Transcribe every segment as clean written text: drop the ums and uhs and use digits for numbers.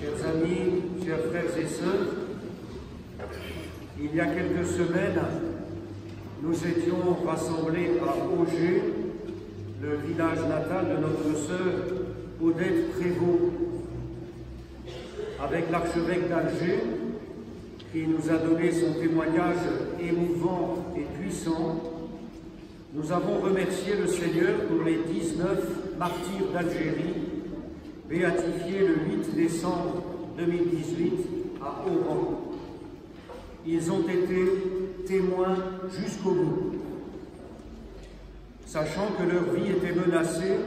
Chers amis, chers frères et sœurs, il y a quelques semaines, nous étions rassemblés à Auger, le village natal de notre sœur Odette Prévost, avec l'archevêque d'Alger, qui nous a donné son témoignage émouvant et puissant. Nous avons remercié le Seigneur pour les 19 martyrs d'Algérie, béatifiés le 8 décembre 2018 à Oran. Ils ont été témoins jusqu'au bout. Sachant que leur vie était menacée,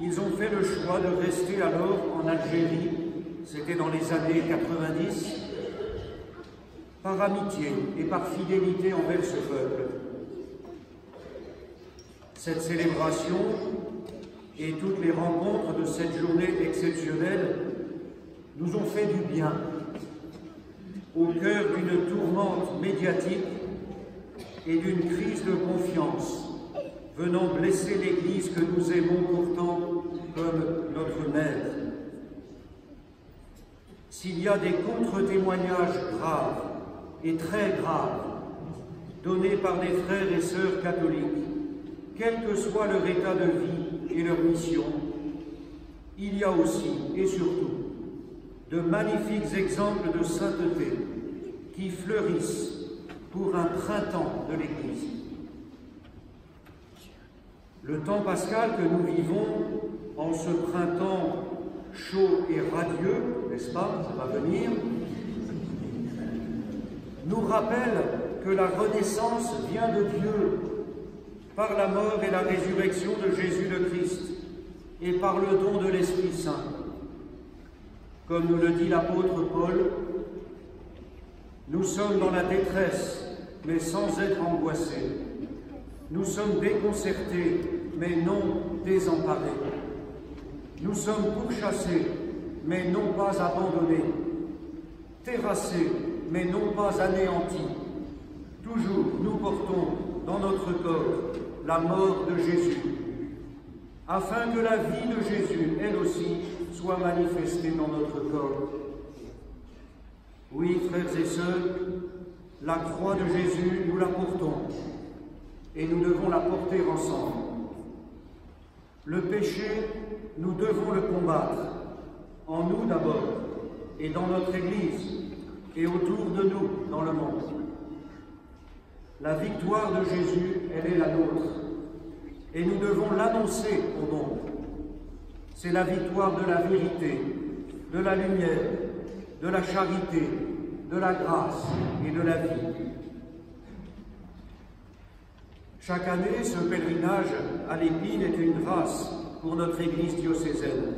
ils ont fait le choix de rester alors en Algérie, c'était dans les années 90, par amitié et par fidélité envers ce peuple. Cette célébration et toutes les rencontres de cette journée exceptionnelle nous ont fait du bien, au cœur d'une tourmente médiatique et d'une crise de confiance venant blesser l'Église que nous aimons pourtant comme notre mère. S'il y a des contre-témoignages graves et très graves donnés par les frères et sœurs catholiques, quel que soit leur état de vie et leur mission, il y a aussi et surtout de magnifiques exemples de sainteté qui fleurissent pour un printemps de l'Église. Le temps pascal que nous vivons en ce printemps chaud et radieux, n'est-ce pas, ça va venir, nous rappelle que la renaissance vient de Dieu par la mort et la résurrection de Jésus le Christ et par le don de l'Esprit Saint. Comme nous le dit l'apôtre Paul, nous sommes dans la détresse, mais sans être angoissés. Nous sommes déconcertés, mais non désemparés. Nous sommes pourchassés, mais non pas abandonnés. Terrassés, mais non pas anéantis. Toujours, nous portons dans notre corps la mort de Jésus, afin que la vie de Jésus, elle aussi, soit manifestée dans notre corps. Oui, frères et sœurs, la croix de Jésus, nous la portons, et nous devons la porter ensemble. Le péché, nous devons le combattre, en nous d'abord, et dans notre Église, et autour de nous, dans le monde. La victoire de Jésus, elle est la nôtre, et nous devons l'annoncer au monde. C'est la victoire de la vérité, de la lumière, de la charité, de la grâce et de la vie. Chaque année, ce pèlerinage à l'Épine est une grâce pour notre Église diocésaine,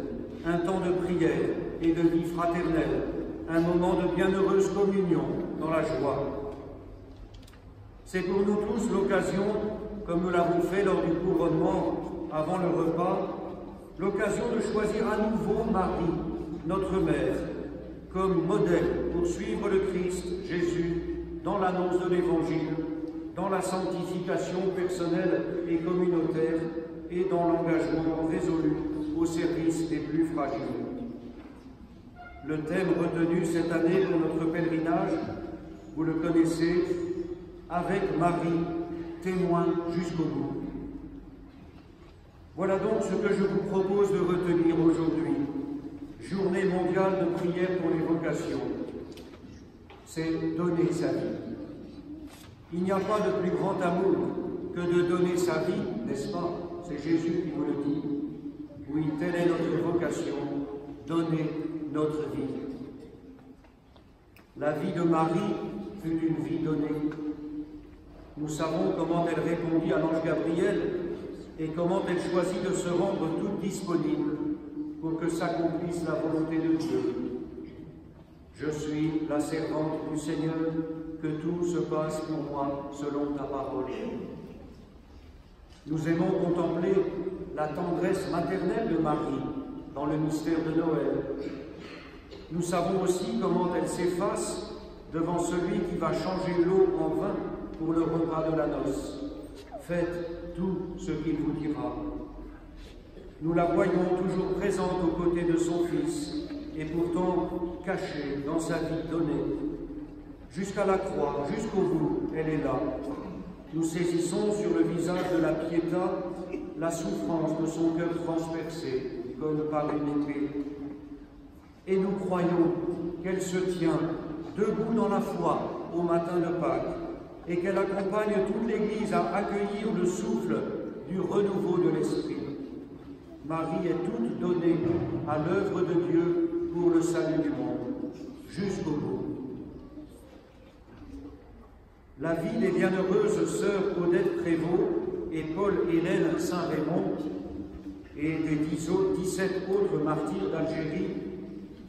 un temps de prière et de vie fraternelle, un moment de bienheureuse communion dans la joie. C'est pour nous tous l'occasion, comme nous l'avons fait lors du couronnement avant le repas, l'occasion de choisir à nouveau Marie, notre mère, comme modèle pour suivre le Christ, Jésus, dans l'annonce de l'Évangile, dans la sanctification personnelle et communautaire et dans l'engagement résolu au service des plus fragiles. Le thème retenu cette année pour notre pèlerinage, vous le connaissez, avec Marie, témoin jusqu'au bout. Voilà donc ce que je vous propose de retenir aujourd'hui. Journée mondiale de prière pour les vocations. C'est donner sa vie. Il n'y a pas de plus grand amour que de donner sa vie, n'est-ce pas? C'est Jésus qui vous le dit. Oui, telle est notre vocation, donner notre vie. La vie de Marie fut une vie donnée. Nous savons comment elle répondit à l'ange Gabriel et comment elle choisit de se rendre toute disponible pour que s'accomplisse la volonté de Dieu. Je suis la servante du Seigneur, que tout se passe pour moi selon ta parole. Nous aimons contempler la tendresse maternelle de Marie dans le mystère de Noël. Nous savons aussi comment elle s'efface devant celui qui va changer l'eau en vin pour le repas de la noce. Faites tout ce qu'il vous dira. Nous la voyons toujours présente aux côtés de son Fils, et pourtant cachée dans sa vie donnée. Jusqu'à la croix, jusqu'au bout, elle est là. Nous saisissons sur le visage de la Pietà la souffrance de son cœur transpercé, comme par une épée. Et nous croyons qu'elle se tient debout dans la foi au matin de Pâques, et qu'elle accompagne toute l'Église à accueillir le souffle du renouveau de l'Esprit. Marie est toute donnée à l'œuvre de Dieu pour le salut du monde, jusqu'au bout. La vie des bienheureuses sœurs Odette Prévost et Paul-Hélène Saint-Raymond et des 17 autres martyrs d'Algérie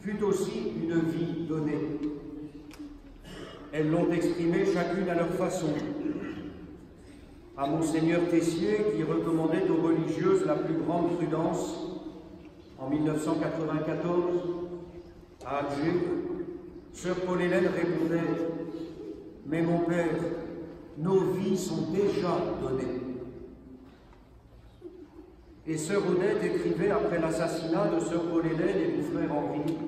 fut aussi une vie donnée. Elles l'ont exprimée chacune à leur façon. À Monseigneur Tessier, qui recommandait aux religieuses la plus grande prudence, en 1994, à Alger, sœur Paul-Hélène répondait « Mais mon Père, nos vies sont déjà données. » Et sœur Odette écrivait après l'assassinat de sœur Paul-Hélène et du frère Henri «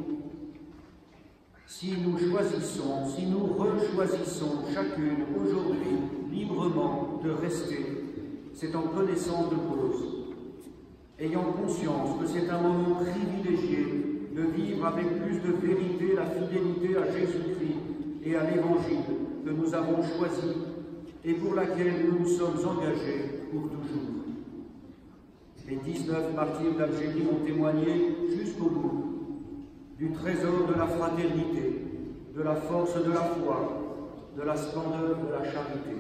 Si nous choisissons, si nous rechoisissons chacune aujourd'hui librement de rester, c'est en connaissance de cause, ayant conscience que c'est un moment privilégié de vivre avec plus de vérité la fidélité à Jésus-Christ et à l'Évangile que nous avons choisi et pour laquelle nous nous sommes engagés pour toujours. » Les 19 martyrs d'Algérie ont témoigné jusqu'au bout du trésor de la fraternité, de la force de la foi, de la splendeur de la charité.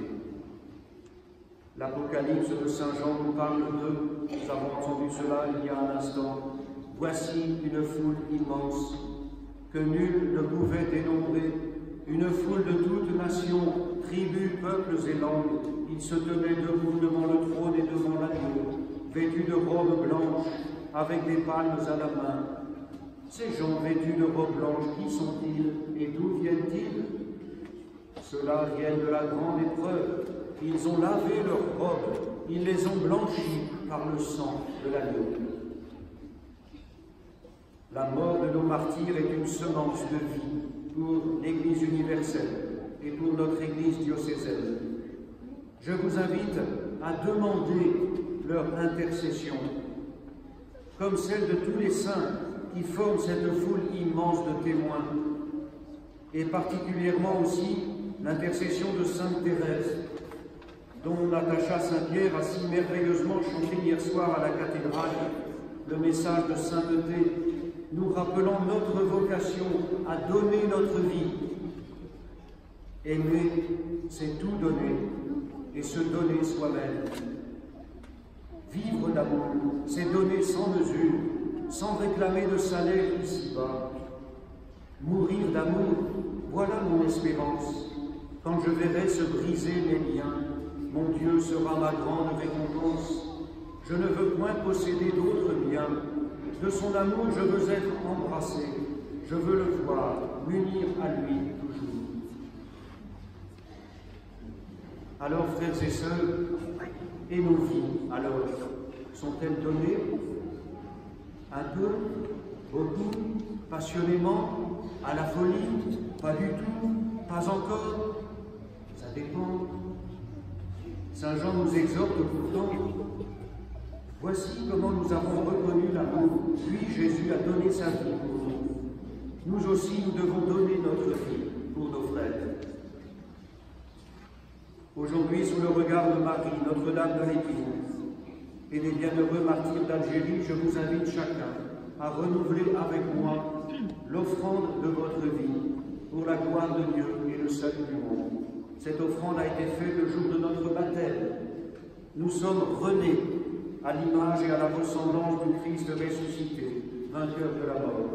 L'Apocalypse de Saint Jean nous parle d'eux, nous avons entendu cela il y a un instant. Voici une foule immense, que nul ne pouvait dénombrer, une foule de toutes nations, tribus, peuples et langues. Ils se tenaient debout devant le trône et devant l'agneau, vêtus de robes blanches, avec des palmes à la main. Ces gens vêtus de robes blanches, qui sont-ils et d'où viennent-ils? Ceux-là viennent de la grande épreuve. Ils ont lavé leurs robes, ils les ont blanchies par le sang de l'agneau. La mort de nos martyrs est une semence de vie pour l'Église universelle et pour notre Église diocésaine. Je vous invite à demander leur intercession, comme celle de tous les saints qui forment cette foule immense de témoins, et particulièrement aussi l'intercession de Sainte Thérèse, dont Natacha Saint-Pierre a si merveilleusement chanté hier soir à la cathédrale le message de sainteté, nous rappelant notre vocation à donner notre vie. Aimer, c'est tout donner, et se donner soi-même. Vivre d'amour, c'est donner sans mesure, sans réclamer de salaire ici-bas. Mourir d'amour, voilà mon espérance. Quand je verrai se briser mes liens, mon Dieu sera ma grande récompense. Je ne veux point posséder d'autres biens. De son amour, je veux être embrassé. Je veux le voir, m'unir à lui toujours. Alors, frères et sœurs, et nos vies, alors, sont-elles données? Un peu, beaucoup, passionnément, à la folie, pas du tout, pas encore, ça dépend. Saint Jean nous exhorte pourtant, voici comment nous avons reconnu l'amour, puis Jésus a donné sa vie pour nous. Nous aussi, nous devons donner notre vie pour nos frères. Aujourd'hui, sous le regard de Marie, Notre-Dame de l'Épine, et des bienheureux martyrs d'Algérie, je vous invite chacun à renouveler avec moi l'offrande de votre vie pour la gloire de Dieu et le salut du monde. Cette offrande a été faite le jour de notre baptême. Nous sommes renés à l'image et à la ressemblance du Christ ressuscité, vainqueur de la mort.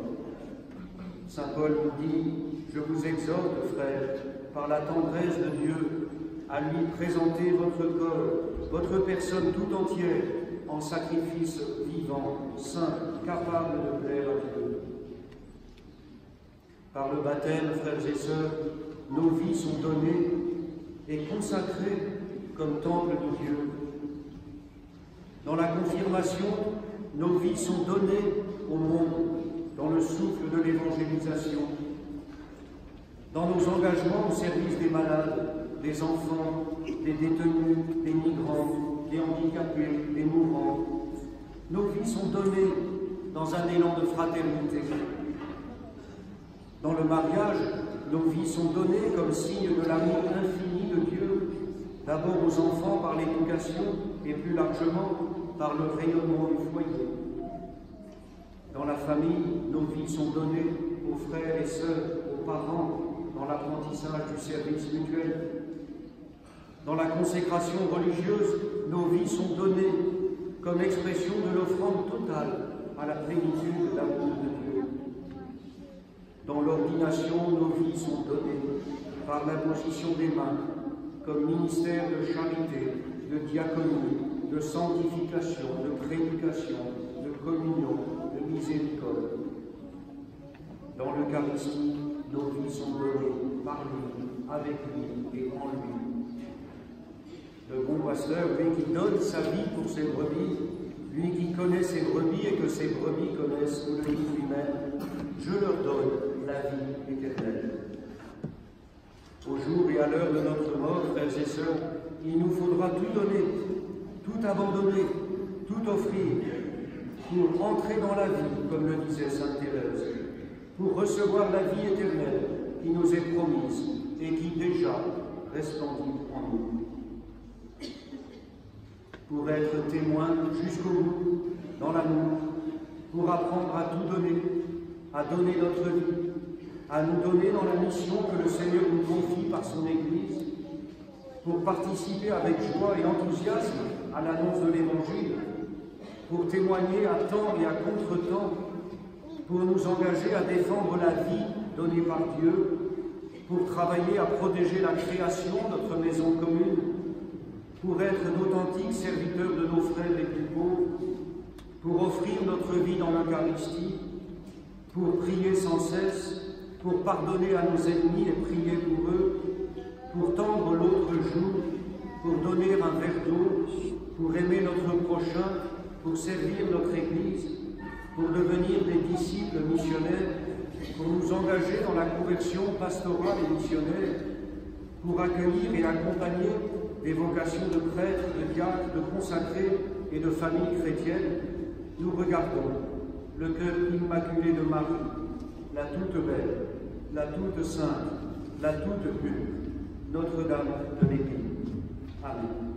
Saint Paul nous dit, je vous exhorte, frères, par la tendresse de Dieu, à lui présenter votre corps, votre personne tout entière, en sacrifice vivant, saint, capable de plaire à Dieu. Par le baptême, frères et sœurs, nos vies sont données et consacrées comme temple de Dieu. Dans la confirmation, nos vies sont données au monde. dans le souffle de l'évangélisation, dans nos engagements au service des malades, des enfants, des détenus, des migrants, des handicapés, des mourants. Nos vies sont données dans un élan de fraternité. Dans le mariage, nos vies sont données comme signe de l'amour infini de Dieu, d'abord aux enfants par l'éducation et plus largement par le rayonnement du foyer. Dans la famille, nos vies sont données aux frères et sœurs, aux parents, dans l'apprentissage du service mutuel. Dans la consécration religieuse, nos vies sont données comme expression de l'offrande totale à la plénitude de l'amour de Dieu. Dans l'ordination, nos vies sont données par l'imposition des mains, comme ministère de charité, de diaconie, de sanctification, de prédication, de communion, de miséricorde. Dans l'Eucharistie, nos vies sont données par lui, avec lui et en lui. Le bon pasteur, lui qui donne sa vie pour ses brebis, lui qui connaît ses brebis et que ses brebis connaissent le lui lui-même, je leur donne la vie éternelle. Au jour et à l'heure de notre mort, frères et sœurs, il nous faudra tout donner, tout abandonner, tout offrir, pour entrer dans la vie, comme le disait sainte Thérèse, pour recevoir la vie éternelle qui nous est promise et qui déjà resplendit en nous. Pour être témoin jusqu'au bout, dans l'amour, pour apprendre à tout donner, à donner notre vie, à nous donner dans la mission que le Seigneur nous confie par son Église, pour participer avec joie et enthousiasme à l'annonce de l'Évangile, pour témoigner à temps et à contre-temps, pour nous engager à défendre la vie donnée par Dieu, pour travailler à protéger la création, notre maison commune, pour être d'authentiques serviteurs de nos frères les plus pauvres, pour offrir notre vie dans l'Eucharistie, pour prier sans cesse, pour pardonner à nos ennemis et prier pour eux, pour tendre l'autre joue, pour donner un verre d'eau, pour aimer notre prochain, pour servir notre Église, pour devenir des disciples missionnaires, pour nous engager dans la conversion pastorale et missionnaire, pour accueillir et accompagner des vocations de prêtres, de diacres, de consacrés et de familles chrétiennes, nous regardons le cœur immaculé de Marie, la toute belle, la toute sainte, la toute pure, Notre-Dame de l'Église. Amen.